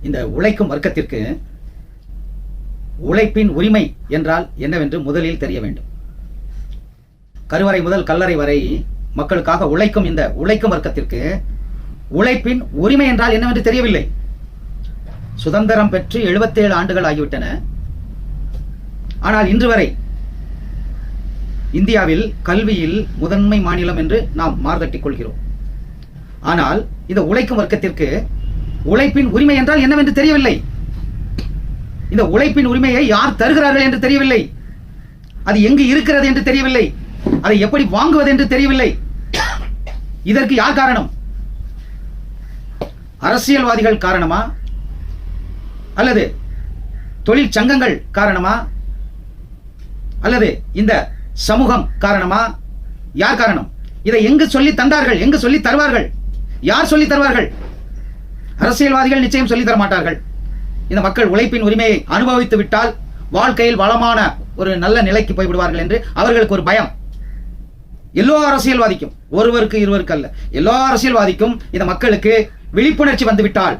இந்த உழைக்கும் வர்க்கத்திற்கு உழைப்பின் உரிமை என்றால் என்னவென்று முதலில் தெரிய வேண்டும். கருவறை முதல் கல்லறை வரை மக்களுக்காக உழைக்கும் இந்த உழைக்கும் வர்க்கத்திற்கு உழைப்பின் உரிமை என்றால் என்னவென்று தெரியவில்லை. சுதந்திரம் பெற்று 77 ஆண்டுகள் ஆகிவிட்டன. ஆனால் இன்று வரை இந்தியாவில் கல்வியில் முதன்மை மாநிலம் என்று நாம் மார்தட்டிக் கொள்கிறோம். ஆனால் இந்த உழைக்கும் வர்க்கத்திற்கு உழைப்பின் உரிமை என்றால் என்னவென்று தெரியவில்லை. இந்த உழைப்பின் உரிமையை யார் தருகிறார்கள் என்று தெரியவில்லை. அது எங்கு இருக்கிறது என்று தெரியவில்லை. அதை எப்படி வாங்குவது என்று தெரியவில்லை. இதற்கு யார் காரணம்? அரசியல்வாதிகள் காரணமா அல்லது தொழில் சங்கங்கள் காரணமா அல்லது இந்த சமூகம் காரணமா? யார் காரணம்? இதை எங்கு சொல்லி தந்தார்கள்? எங்கு சொல்லி தருவார்கள்? யார் சொல்லி தருவார்கள்? அரசியல்வாதிகள் நிச்சயம் சொல்லி தர மாட்டார்கள். இந்த மக்கள் உழைப்பின் உரிமையை அனுபவித்து விட்டால் வாழ்க்கையில் வளமான ஒரு நல்ல நிலைக்கு போய்விடுவார்கள் என்று அவர்களுக்கு ஒரு பயம். எல்லா அரசியல்வாதிக்கும், ஒருவருக்கு இருவருக்கு அல்ல, எல்லா அரசியல்வாதிக்கும் இந்த மக்களுக்கு விழிப்புணர்ச்சி வந்துவிட்டால்,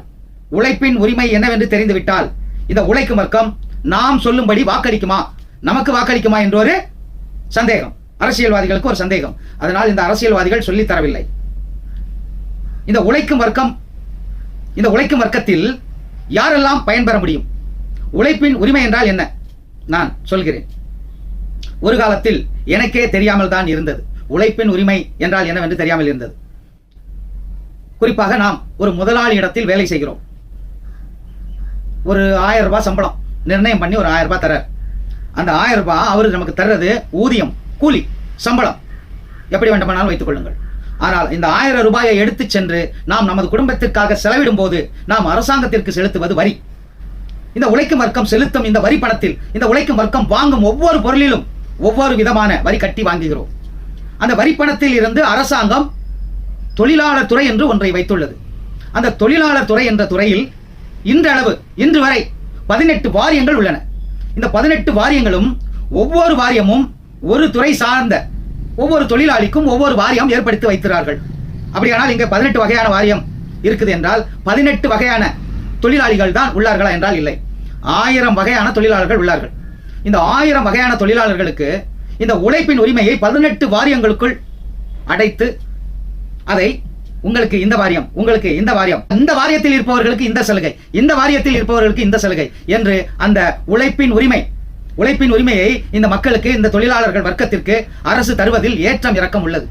உழைப்பின் உரிமை என்னவென்று தெரிந்துவிட்டால், இந்த உழைக்கும் வர்க்கம் நாம் சொல்லும்படி வாக்களிக்குமா, நமக்கு வாக்களிக்குமா என்ற ஒரு சந்தேகம் அரசியல்வாதிகளுக்கு ஒரு சந்தேகம். அதனால் இந்த அரசியல்வாதிகள் சொல்லித் தரவில்லை. இந்த உழைக்கும் வர்க்கத்தில் யாரெல்லாம் பயன்பெற முடியும்? உழைப்பின் உரிமை என்றால் என்ன? நான் சொல்கிறேன். ஒரு காலத்தில் எனக்கே தெரியாமல் தான் இருந்தது. உழைப்பின் உரிமை என்றால் என்னவென்று தெரியாமல் இருந்தது. குறிப்பாக நாம் ஒரு முதலாளி இடத்தில் வேலை செய்கிறோம். ஒரு 1000 ரூபாய் சம்பளம் நிர்ணயம் பண்ணி ஒரு 1000 ரூபாய் தர. அந்த 1000 ரூபாய் அவரு நமக்கு தர்றது ஊதியம், கூலி, சம்பளம், எப்படி வேண்டுமானாலும் வைத்துக் கொள்ளுங்கள். ஆனால் இந்த 1000 ரூபாயை எடுத்து சென்று நாம் நமது குடும்பத்திற்காக செலவிடும் போது நாம் அரசாங்கத்திற்கு செலுத்துவது வரி. இந்த உழைக்கும் வர்க்கம் செலுத்தும் இந்த வரி பணத்தில் இந்த உழைக்கும் வர்க்கம் வாங்கும் ஒவ்வொரு பொருளிலும் ஒவ்வொரு விதமான வரி கட்டி வாங்குகிறோம். அந்த வரி பணத்தில் இருந்து அரசாங்கம் தொழிலாளர் துறை என்று ஒன்றை வைத்துள்ளது. அந்த தொழிலாளர் துறை என்ற துறையில் இன்று வரை 18 வாரியங்கள் உள்ளன. இந்த 18 வாரியங்களும் ஒவ்வொரு வாரியமும் ஒரு துறை சார்ந்த ஒவ்வொரு தொழிலாளிக்கும் ஒவ்வொரு வாரியம் ஏற்படுத்தி வைக்கிறார்கள். அப்படியானால் இங்கே 18 வகையான வாரியம் இருக்குது என்றால் 18 வகையான தொழிலாளிகள் தான் உள்ளார்களா என்றால் இல்லை. 1000 வகையான தொழிலாளர்கள் உள்ளார்கள். இந்த 1000 வகையான தொழிலாளர்களுக்கு இந்த உழைப்பின் உரிமையை 18 வாரியங்களுக்குள் அடைத்து அதை உங்களுக்கு இந்த வாரியம், உங்களுக்கு இந்த வாரியம், இந்த வாரியத்தில் இருப்பவர்களுக்கு இந்த சலுகை, இந்த வாரியத்தில் இருப்பவர்களுக்கு இந்த சலுகை என்று அந்த உழைப்பின் உரிமையை இந்த மக்களுக்கு, இந்த தொழிலாளர்கள் வர்க்கத்திற்கு அரசு தருவதில் ஏற்றம் இறக்கம் உள்ளது.